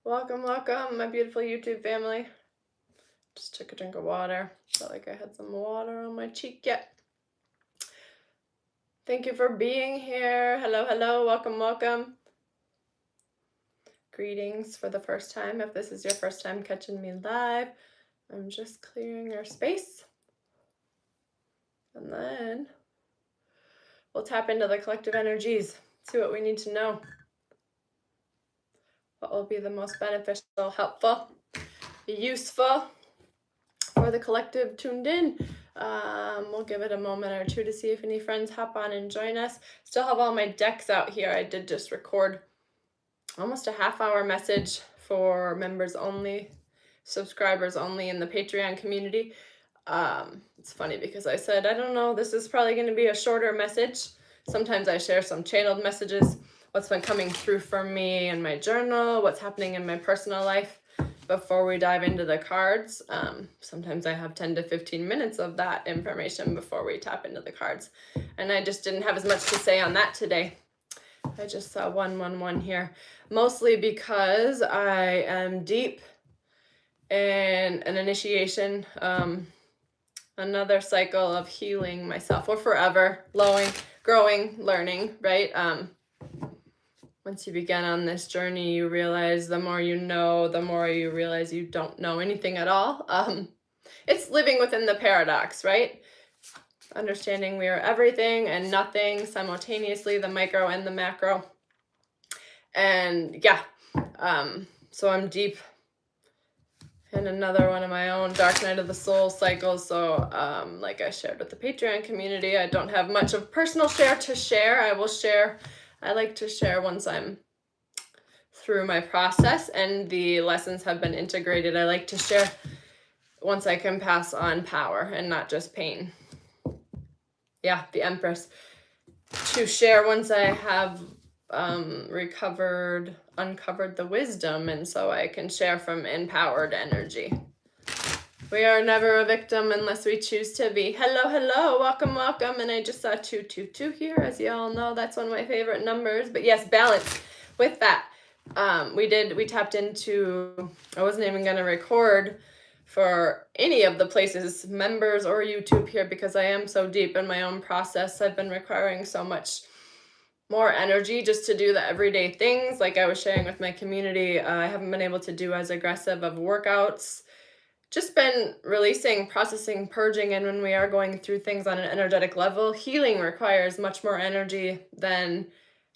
Welcome, welcome, my beautiful YouTube family. Just took a drink of water. Felt like I had some water on my cheek yet. Thank you for being here. Hello, hello, welcome, welcome. Greetings for the first time. If this is your first time catching me live, I'm just clearing our space. And then we'll tap into the collective energies, see what we need to know. What will be the most beneficial, helpful, useful for the collective tuned in. We'll give it a moment or two to see if any friends hop on and join us. Still have all my decks out here. I did just record almost a half-hour message for members only, subscribers only in the Patreon community. It's funny because I said, I don't know, this is probably going to be a shorter message. Sometimes I share some channeled messages, what's been coming through for me in my journal, what's happening in my personal life before we dive into the cards. Sometimes I have 10 to 15 minutes of that information before we tap into the cards. And I just didn't have as much to say on that today. I just saw 111 here, mostly because I am deep in an initiation, another cycle of healing myself. We're forever growing, learning, right? Once you begin on this journey, you realize the more you know, the more you realize you don't know anything at all. It's living within the paradox, right? Understanding we are everything and nothing simultaneously, the micro and the macro. And yeah, so I'm deep in another one of my own dark night of the soul cycles. So like I shared with the Patreon community, I don't have much of personal share to share. I like to share once I'm through my process and the lessons have been integrated. I like to share once I can pass on power and not just pain. Yeah, the Empress. To share once I have uncovered the wisdom, and so I can share from empowered energy. We are never a victim unless we choose to be. Hello, hello, welcome, welcome. And I just saw 222 here. As you all know, that's one of my favorite numbers. But yes, balance. With that, we tapped into, I wasn't even going to record for any of the places, members or YouTube here, because I am so deep in my own process. I've been requiring so much more energy just to do the everyday things. Like I was sharing with my community, I haven't been able to do as aggressive of workouts. Just been releasing, processing, purging, and when we are going through things on an energetic level, healing requires much more energy than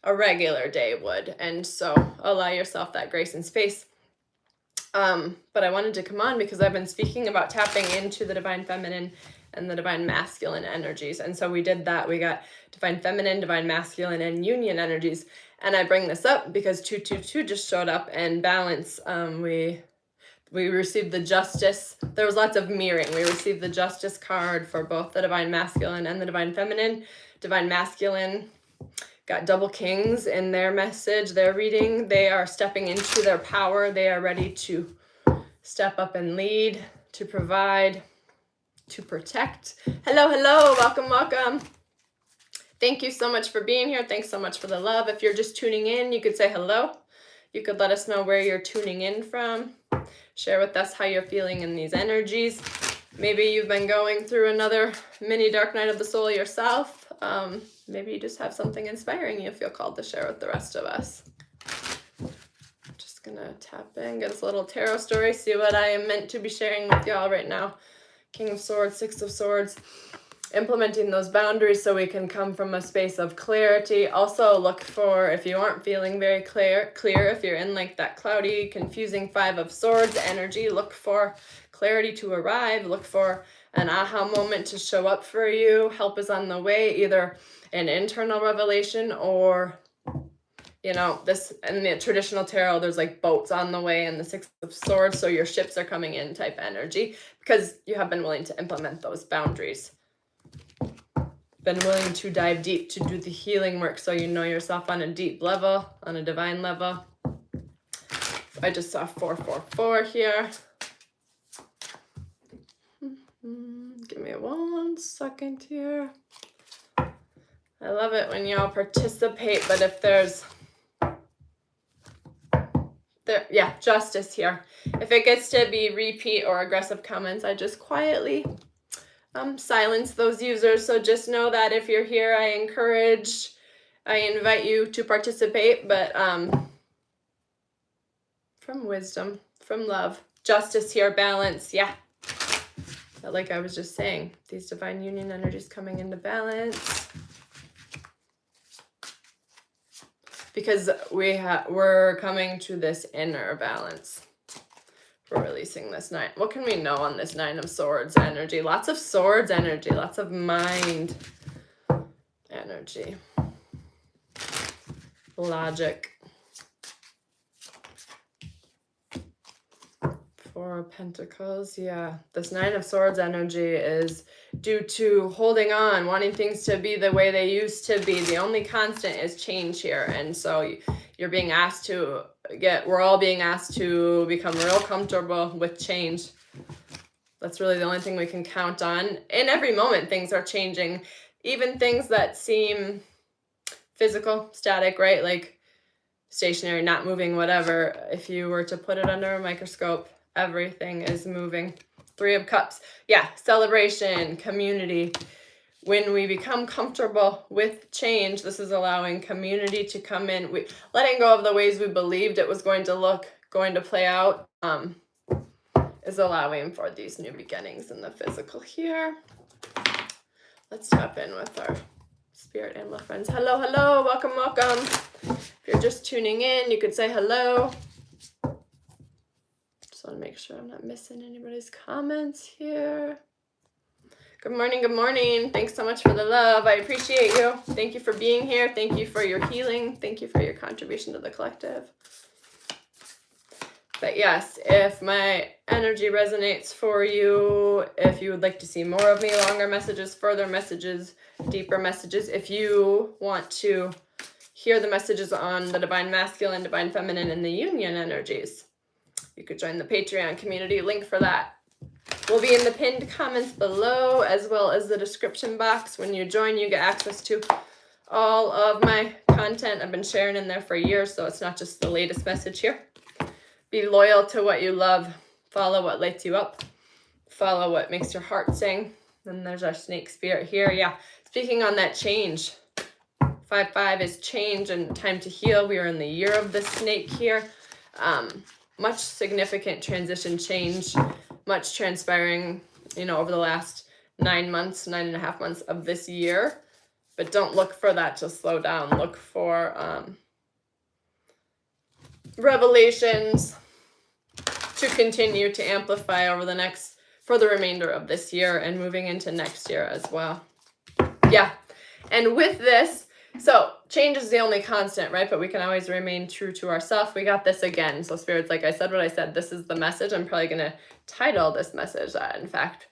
a regular day would. And so allow yourself that grace and space. But I wanted to come on because I've been speaking about tapping into the divine feminine and the divine masculine energies. And so we did that. We got divine feminine, divine masculine, and union energies. And I bring this up because 222 just showed up, and balance. We received the justice. There was lots of mirroring. We received the justice card for both the divine masculine and the divine feminine. Divine masculine got double kings in their message, their reading. They are stepping into their power. They are ready to step up and lead, to provide, to protect. Hello, hello, welcome, welcome. Thank you so much for being here. Thanks so much for the love. If you're just tuning in, you could say hello. You could let us know where you're tuning in from. Share with us how you're feeling in these energies. Maybe you've been going through another mini dark night of the soul yourself. Maybe you just have something inspiring you feel called to share with the rest of us. Just gonna tap in, get us a little tarot story, see what I am meant to be sharing with y'all right now. King of Swords, Six of Swords. Implementing those boundaries so we can come from a space of clarity. Also look for, if you aren't feeling very clear, if you're in like that cloudy, confusing Five of Swords energy, look for clarity to arrive. Look for an aha moment to show up for you. Help is on the way, either an internal revelation or, you know, this in the traditional tarot, there's like boats on the way and the Six of Swords. So your ships are coming in type energy because you have been willing to implement those boundaries. Been willing to dive deep to do the healing work so you know yourself on a deep level, on a divine level. I just saw 444 here. Give me 1 second here. I love it when y'all participate, but if there's There, yeah, justice here. If it gets to be repeat or aggressive comments, I just quietly silence those users. So just know that if you're here, I invite you to participate, but from wisdom, from love, justice here, balance, yeah. But like I was just saying, these divine union energies coming into balance. Because we're coming to this inner balance. We're releasing this 9. What can we know on this 9 of Swords energy? Lots of swords energy, lots of mind energy. Logic. 4 of Pentacles, yeah. This 9 of Swords energy is due to holding on, wanting things to be the way they used to be. The only constant is change here. And so you're being asked to we're all being asked to become real comfortable with change. That's really the only thing we can count on. In every moment, things are changing. Even things that seem physical, static, right? Like stationary, not moving, whatever. If you were to put it under a microscope, everything is moving. 3 of Cups. Yeah, celebration, community. When we become comfortable with change, this is allowing community to come in. Letting go of the ways we believed it was going to play out, is allowing for these new beginnings in the physical here. Let's tap in with our spirit animal friends. Hello, hello, welcome, welcome. If you're just tuning in, you could say hello. Just want to make sure I'm not missing anybody's comments here. Good morning, good morning. Thanks so much for the love. I appreciate you. Thank you for being here. Thank you for your healing. Thank you for your contribution to the collective. But yes, if my energy resonates for you, if you would like to see more of me, longer messages, further messages, deeper messages, if you want to hear the messages on the Divine Masculine, Divine Feminine, and the Union energies, you could join the Patreon community. Link for that will be in the pinned comments below, as well as the description box. When you join, you get access to all of my content. I've been sharing in there for years, so it's not just the latest message here. Be loyal to what you love. Follow what lights you up. Follow what makes your heart sing. And there's our snake spirit here. Yeah, speaking on that change. 5-5 is change and time to heal. We are in the year of the snake here. Much significant transition change. Much transpiring, over the last 9.5 months of this year. But don't look for that to slow down. Look for revelations to continue to amplify for the remainder of this year and moving into next year as well. Yeah. And with this, so change is the only constant, right? But we can always remain true to ourselves. We got this again. So spirits, like I said, what I said, this is the message. I'm probably going to title this message, in fact,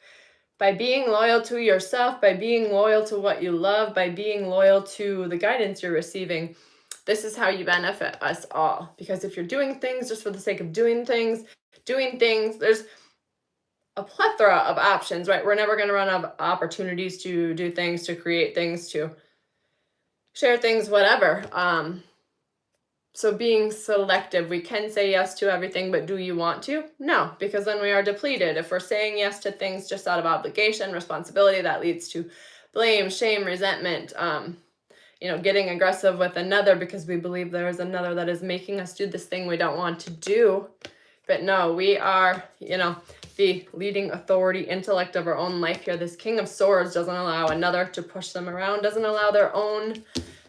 by being loyal to yourself, by being loyal to what you love, by being loyal to the guidance you're receiving, this is how you benefit us all. Because if you're doing things just for the sake of doing things, there's a plethora of options, right? We're never going to run out of opportunities to do things, to create things, to share things, whatever. So being selective, we can say yes to everything, but do you want to? No, because then we are depleted. If we're saying yes to things just out of obligation, responsibility, that leads to blame, shame, resentment, getting aggressive with another because we believe there is another that is making us do this thing we don't want to do. But no, we are, the leading authority, intellect of our own life here. This King of Swords doesn't allow another to push them around, doesn't allow their own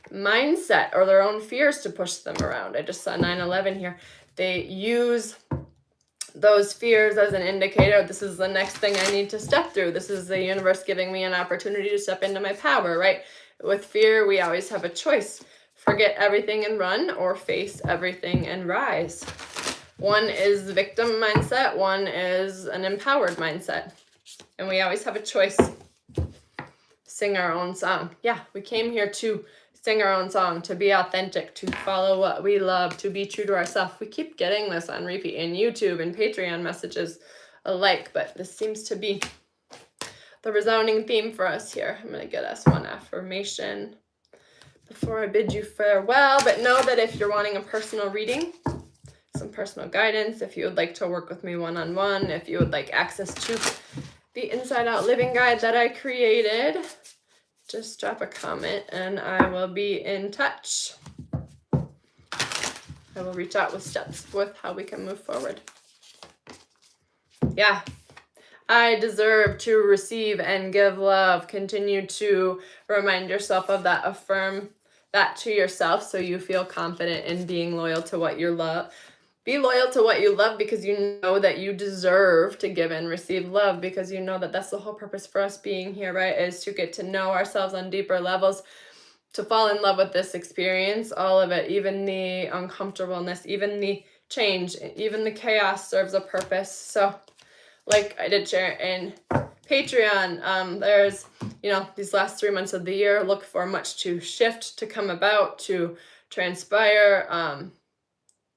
mindset or their own fears to push them around. I just saw 9/11 here. They use those fears as an indicator. This is the next thing I need to step through. This is the universe giving me an opportunity to step into my power, right? With fear, we always have a choice. Forget everything and run, or face everything and rise. One is the victim mindset. One is an empowered mindset. And we always have a choice. Sing our own song. Yeah, we came here to sing our own song, to be authentic, to follow what we love, to be true to ourselves. We keep getting this on repeat in YouTube and Patreon messages alike, but this seems to be the resounding theme for us here. I'm going to get us one affirmation before I bid you farewell. But know that if you're wanting a personal reading, some personal guidance, if you would like to work with me one-on-one, if you would like access to the Inside Out Living Guide that I created, just drop a comment and I will be in touch. I will reach out with steps with how we can move forward. Yeah, I deserve to receive and give love. Continue to remind yourself of that. Affirm that to yourself so you feel confident in being loyal to what you love. Be loyal to what you love because you know that you deserve to give and receive love, because you know that that's the whole purpose for us being here, right? Is to get to know ourselves on deeper levels, to fall in love with this experience, all of it, even the uncomfortableness, even the change, even the chaos serves a purpose. So like I did share in Patreon, there's, these last 3 months of the year, look for much to shift, to come about, to transpire,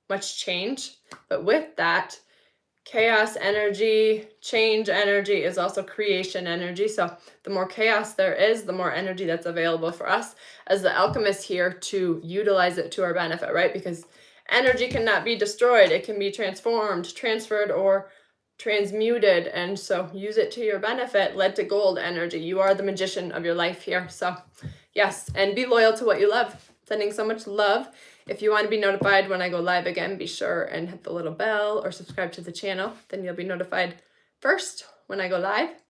much change. But with that, chaos energy, change energy is also creation energy. So the more chaos there is, the more energy that's available for us as the alchemists here to utilize it to our benefit, right? Because energy cannot be destroyed. It can be transformed, transferred, or transmuted. And so use it to your benefit. Lead to gold energy. You are the magician of your life here. So yes, and be loyal to what you love. Sending so much love. If you want to be notified when I go live again, be sure and hit the little bell or subscribe to the channel. Then you'll be notified first when I go live.